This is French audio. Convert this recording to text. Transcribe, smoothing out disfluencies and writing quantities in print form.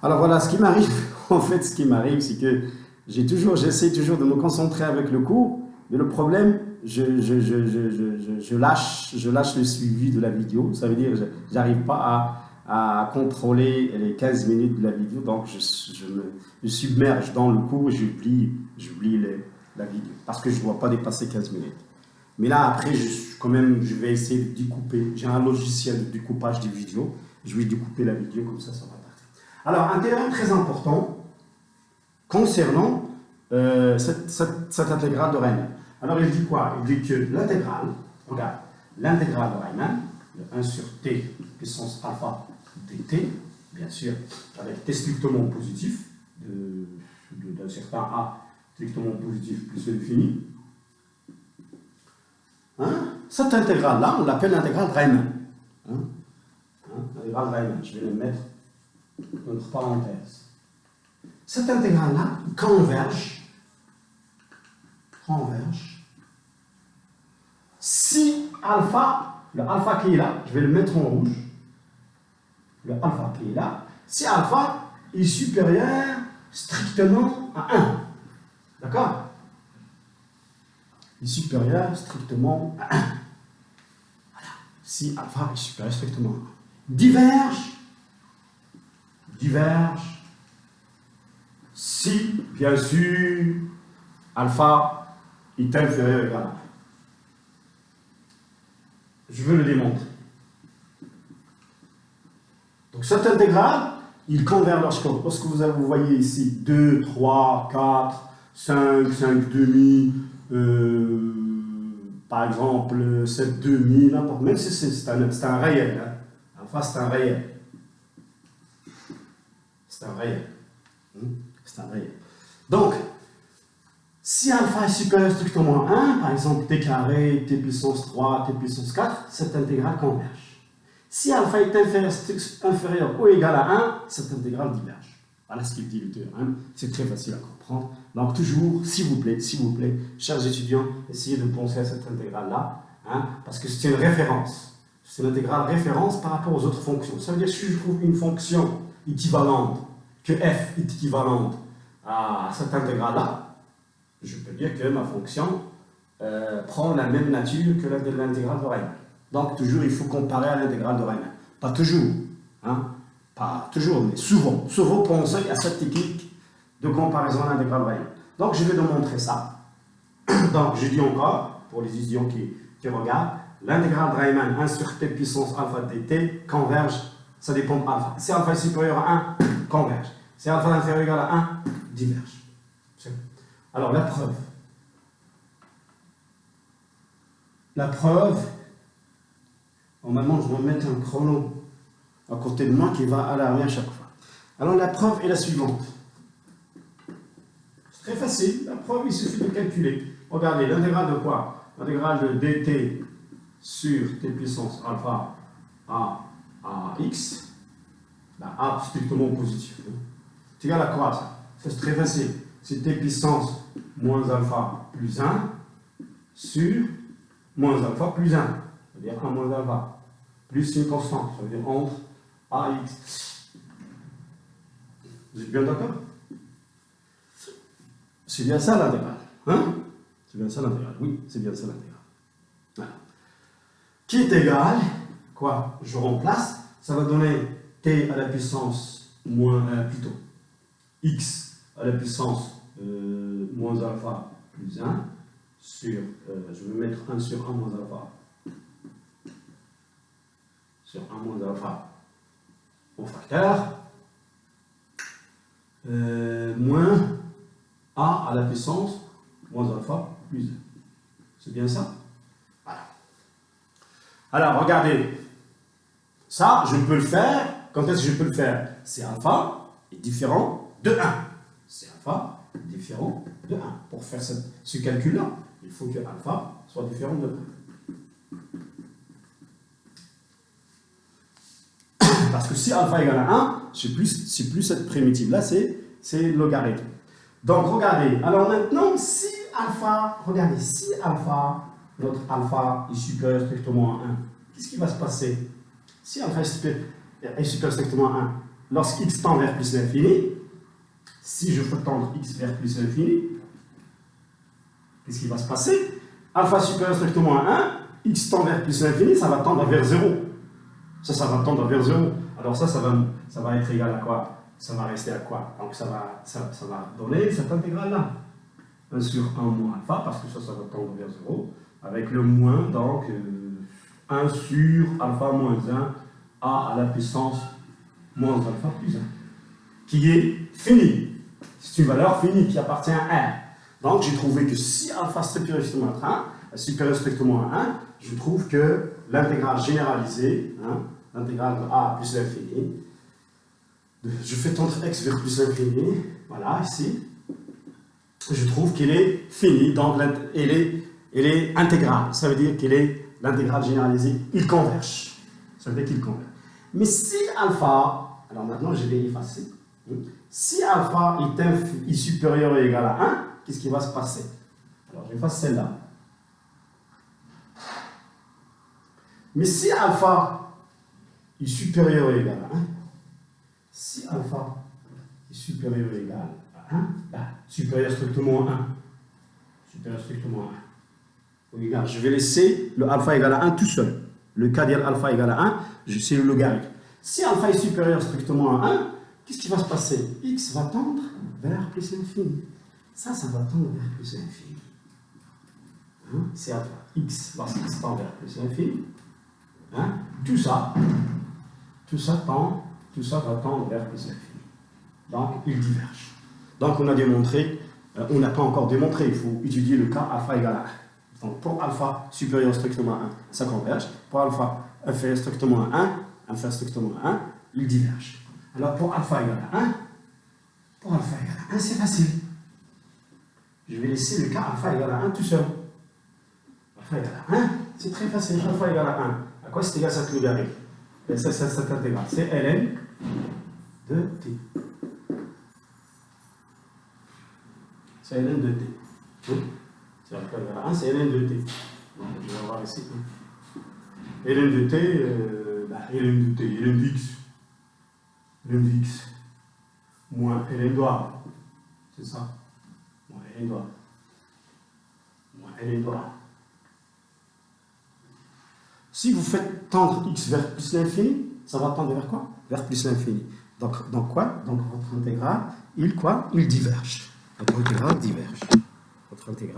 Alors voilà, ce qui m'arrive, en fait, ce qui m'arrive, c'est que j'essaie toujours de me concentrer avec le cours, mais le problème, je lâche le suivi de la vidéo. Ça veut dire que je n'arrive pas à contrôler les 15 minutes de la vidéo, donc je submerge dans le cours et j'oublie la vidéo, parce que je ne dois pas dépasser 15 minutes. Mais là, après, je vais essayer de découper. J'ai un logiciel de découpage des vidéos. Je vais découper la vidéo, comme ça va partir. Alors, un théorème très important concernant cette intégrale de Riemann. Alors, il dit quoi? Il dit que l'intégrale, regarde, l'intégrale de Riemann, de 1 sur t puissance alpha dt, bien sûr, avec t strictement positif, d'un certain a strictement positif plus l'infini. Cette intégrale-là, on l'appelle l'intégrale Riemann. L'intégrale Riemann, je vais le mettre entre parenthèses. Cette intégrale-là converge si alpha, le alpha qui est là, je vais le mettre en rouge, le alpha qui est là, si alpha est supérieur strictement à 1. D'accord? Est supérieur strictement à 1. Voilà. Si alpha est supérieur strictement à 1. Diverge, si, bien sûr, alpha est inférieur ou égal à 1. Je veux le démontrer. Donc cette intégrale, il converge lorsque vous voyez ici 2, 3, 4, 5, 5 demi, par exemple 7 demi, n'importe, même si c'est un réel. Hein. Alpha, c'est un réel. C'est un réel. Donc, si alpha est supérieur strictement à 1, par exemple t carré, t puissance 3, t puissance 4, cette intégrale converge. Si alpha est inférieur ou égal à 1, cette intégrale diverge. Voilà ce qu'il dit le théorème. C'est très facile à comprendre. Donc toujours, s'il vous plaît, chers étudiants, essayez de penser à cette intégrale-là, parce que c'est une référence. C'est une intégrale référence par rapport aux autres fonctions. Ça veut dire que si je trouve une fonction équivalente, que f est équivalente à cette intégrale-là, je peux dire que ma fonction prend la même nature que l'intégrale de Riemann. Donc toujours, il faut comparer à l'intégrale de Riemann. Pas toujours, pas toujours, mais souvent. Souvent, pensez à cette technique de comparaison à l'intégrale de Riemann. Donc je vais vous montrer ça. Donc je dis encore, pour les étudiants qui regardent, l'intégrale de Riemann 1 sur t puissance alpha dt converge, ça dépend de alpha. Si alpha est supérieur à 1, converge. Si alpha est inférieur ou égal à 1, diverge. Alors la preuve, normalement je dois mettre un chrono à côté de moi qui va alarmer à chaque fois. Alors la preuve est la suivante. C'est très facile, la preuve il suffit de calculer. Regardez, l'intégrale de quoi? L'intégrale de dt sur t puissance alpha à x, a strictement positif. C'est égal à quoi ça? C'est très facile. C'est t puissance moins alpha plus 1 sur moins alpha plus 1. Ça veut dire 1 moins alpha. Plus une constante. Ça veut dire entre a et x. Vous êtes bien d'accord? C'est bien ça l'intégrale. C'est bien ça l'intégrale. Oui, c'est bien ça l'intégrale. Voilà. Qui est égal, quoi? Je remplace. Ça va donner t à la puissance moins plutôt x à la puissance moins alpha plus 1 sur, je vais mettre 1 sur 1 moins alpha sur 1 moins alpha au facteur moins a à la puissance moins alpha plus 1. C'est bien ça? Voilà. Alors regardez, ça je peux le faire. Quand est-ce que je peux le faire? C'est alpha est différent de 1. C'est alpha différent de 1. Pour faire ce calcul-là, il faut que alpha soit différent de 1. Parce que si alpha égale à 1, c'est plus cette primitive-là, c'est logarithme. Donc regardez, alors maintenant, si alpha, notre alpha est supérieur strictement à 1, qu'est-ce qui va se passer? Si alpha est supérieur strictement à 1, lorsque x tend vers plus l'infini, si je fais tendre x vers plus l'infini, qu'est-ce qui va se passer? Alpha supérieur strictement à 1, x tend vers plus l'infini, ça va tendre vers 0. Ça va tendre vers 0. Alors ça va être égal à quoi? Ça va rester à quoi? Donc ça va donner cette intégrale-là. 1 sur 1 moins alpha, parce que ça va tendre vers 0, avec le moins, donc 1 sur alpha moins 1, a à la puissance moins alpha plus 1, qui est fini. C'est une valeur finie qui appartient à R. Donc j'ai trouvé que si alpha supérieur strictement à 1, je trouve que l'intégrale généralisée, l'intégrale de a plus l'infini, je fais tendre x vers plus l'infini, voilà, ici, je trouve qu'elle est finie, donc elle est intégrale. Ça veut dire qu'elle est l'intégrale généralisée, il converge. Ça veut dire qu'il converge. Mais si alpha, alors maintenant je vais effacer, si alpha est supérieur ou égal à 1, qu'est-ce qui va se passer? Alors j'efface celle-là. Mais si alpha est supérieur ou égal à 1, si alpha est supérieur ou égal à 1, supérieur strictement à 1, supérieur strictement à 1, regarde, je vais laisser le alpha égal à 1 tout seul. Le cas d'alpha égal à 1, c'est le logarithme. Si alpha est supérieur strictement à 1, qu'est-ce qui va se passer? X va tendre vers plus l'infini. Ça va tendre vers plus l'infini. C'est alpha. X, lorsqu'X tend vers plus l'infini. Tout ça va tendre vers plus l'infini. Donc, ils divergent. Donc, on a démontré, on n'a pas encore démontré, il faut étudier le cas alpha égal à 1. Donc, pour alpha supérieur strictement à 1, ça converge. Pour alpha inférieur strictement à 1, ils divergent. Alors, pour alpha égal à 1, c'est facile. Je vais laisser le cas alpha égal à 1 tout seul. Alpha égal à 1, c'est très facile. Alpha égal à 1. À quoi c'est égal cette logarithme? Cette intégrale, c'est ln de t. C'est ln de t. C'est alpha égal à 1, c'est ln de t. Donc, je vais voir ici. ln de t, ln de x. Ln de x moins ln de a. C'est ça. Moins ln de a. Moins ln de a. Si vous faites tendre x vers plus l'infini, ça va tendre vers quoi? Vers plus l'infini. Donc quoi? Donc votre intégrale, il diverge. Votre intégrale diverge. Votre intégrale